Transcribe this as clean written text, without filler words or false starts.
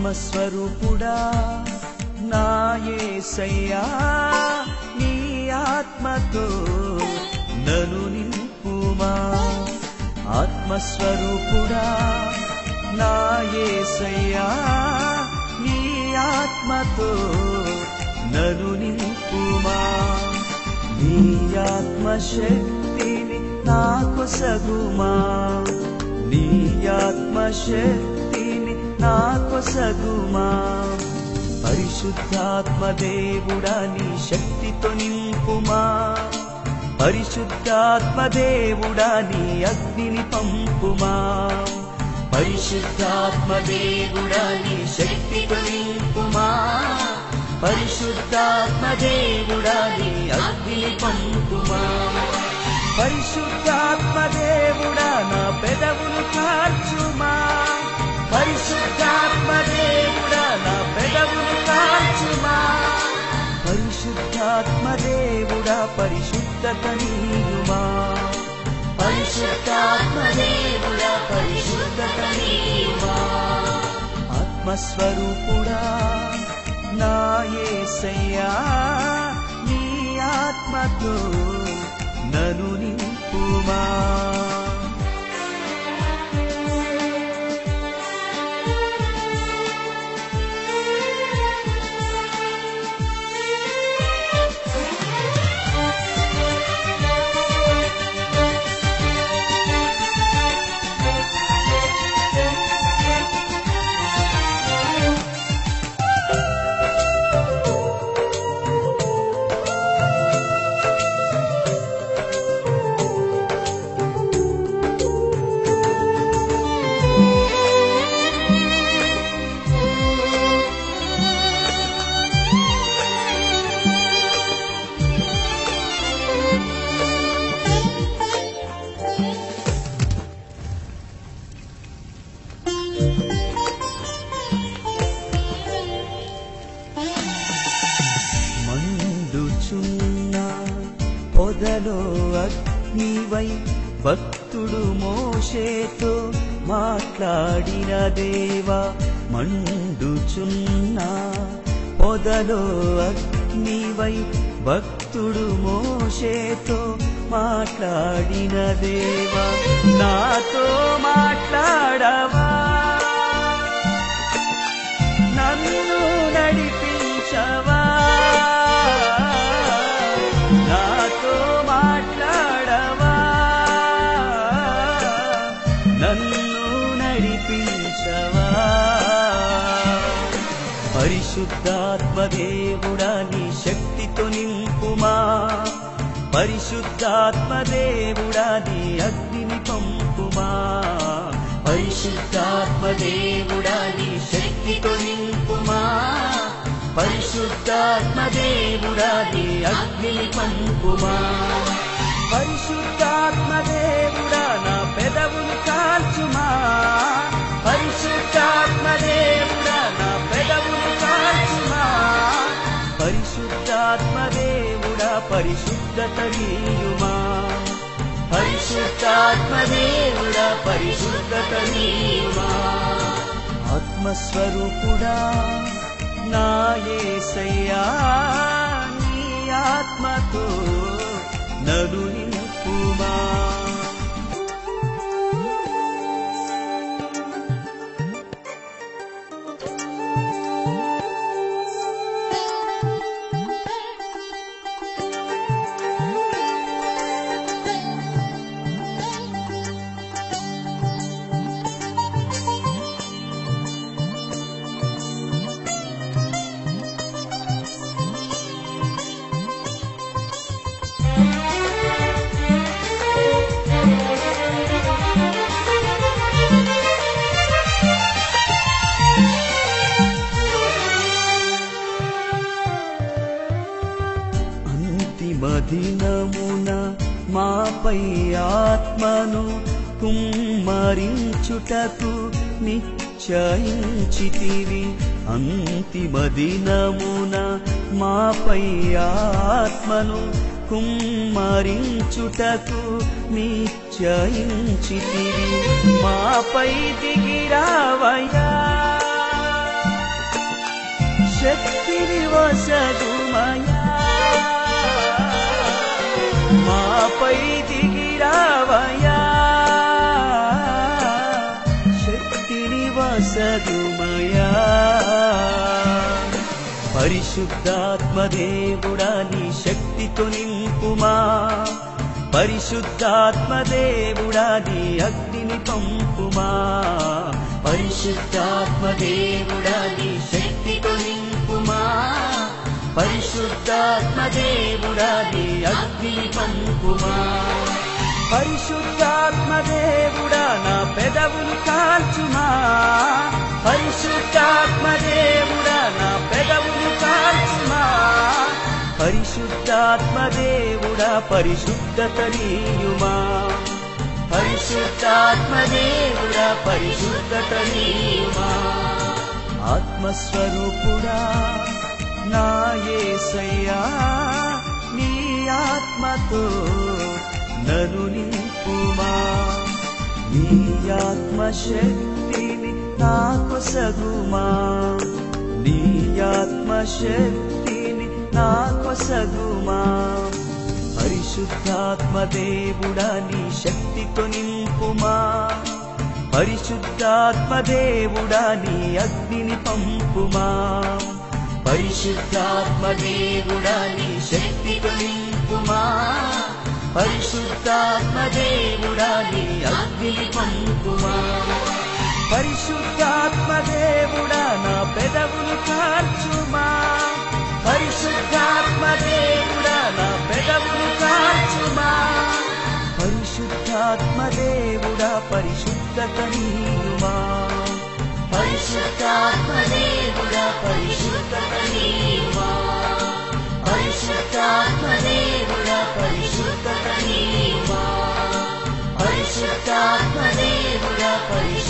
ఆత్మస్వరూపుడా నా యేసయ్యా నీ ఆత్మతో నన్ను నింపుమా ఆత్మస్వరూపుడా నా యేసయ్యా నీ ఆత్మతో నన్ను నింపుమా నీ ఆత్మశక్తిని నాకు సగుమా నీ ఆత్మశక్తిని నాకు సగుమా పరిశుద్ధాత్మ దేవుడా నీ శక్తితో నింపుమా పరిశుద్ధాత్మ దేవుడా నీ అగ్నిని పంపుమా పరిశుద్ధాత్మ దేవుడా నీ శక్తితో నింపుమా పరిశుద్ధాత్మ దేవుడా నీ అగ్నిని పంపుమా పరిశుద్ధాత్మ దేవుడా నా పెదవులు కార్చుమా పరిశుద్ధాత్మ దేవుడా నా పెదవులు కార్చుమా పరిశుద్ధాత్మ దేవుడా పరిశుద్ధత నీయుమా పరిశుద్ధాత్మ దేవుడా పరిశుద్ధత నీయుమా ఆత్మస్వరూపుడా నా యేసయ్యా నీ ఆత్మతో నన్ను నింపుమా పొదలో అగ్నివై భక్తుడు మోషేతో మాట్లాడిన దేవా మండుచున్న పొదలో అగ్నివై భక్తుడు మోషేతో మాట్లాడిన దేవా నాతో మాట్లాడవా నన్ను నడిపించవా నాతో మాట్లాడవా నన్ను నడిపించవా పరిశుద్ధాత్మ దేవుడా నీ శక్తితో నింపుమా పరిశుద్ధాత్మ దేవుడా నీ అగ్నిని పంపుమా పరిశుద్ధాత్మ దేవుడా నీ శక్తితో నింపుమా పరిశుద్ధాత్మ దేవుడా నీ అగ్నిని పంపుమా పరిశుద్ధాత్మ దేవుడా నా పెదవులు కాల్చుమా పరిశుద్ధాత్మ దేవుడా నా పెదవులు కాల్చుమా పరిశుద్ధాత్మ దేవుడా పరిశుద్ధత నీయుమా పరిశుద్ధాత్మ దేవుడా పరిశుద్ధత నీయుమా ఆత్మస్వరూపుడా నా యేసయ్యా నీ ఆత్మతో నన్ను నింపుమా దినమున మాపై ఆత్మను కుమ్మరించుటకు నిశ్చయించితివి అంతిమ దినమున మాపై ఆత్మను కుమ్మరించుటకు నిశ్చయించితివి మాపై దిగిరావయ్యా శక్తిని వసగుమయా మాపై దిగిరావయా శక్తిని వసగుమయా పరిశుద్ధాత్మ దేవుడా నీ శక్తితో నింపుమా పరిశుద్ధాత్మ దేవుడా నీ అగ్నిని పంపుమా పరిశుద్ధాత్మ దేవుడా నీ శక్తితో నింపుమా పరిశుద్ధాత్మ దేవుడా నీ అగ్నిని పంపుమా పరిశుద్ధాత్మ దేవుడా నా పెదవులు కాల్చుమా పరిశుద్ధాత్మ దేవుడా నా పెదవులు కాల్చుమా పరిశుద్ధాత్మ దేవుడా పరిశుద్ధత నీయుమా పరిశుద్ధాత్మ దేవుడా పరిశుద్ధత నీయుమా ఆత్మస్వరూపుడా నా యేసయ్యా నీ ఆత్మతో నన్ను నింపుమా నీ ఆత్మశక్తిని నాకు సగుమా నీ ఆత్మశక్తిని నాకు సగుమా పరిశుద్ధాత్మ దేవుడా నీ శక్తితో నింపుమా పరిశుద్ధాత్మ దేవుడా నీ అగ్నిని పంపుమా పరిశుద్ధాత్మ దేవుడా నీ శక్తితో నింపుమా పరిశుద్ధాత్మ దేవుడా నీ అగ్నిని పంపుమా పరిశుద్ధాత్మ దేవుడా నా పెదవులు కార్చుమా పరిశుద్ధాత్మ దేవుడా నా పెదవులు కార్చుమా పరిశుద్ధాత్మ దేవుడా పరిశుద్ధత నీయుమా పరిశుద్ధాత్మ దేవుడా పరిశుద్ధత నీయుమా పరిశుద్ధాత్మ దేవుడా పరిశుద్ధత నీయుమా పరిశుద్ధాత్మ దేవుడా పరిశుద్ధత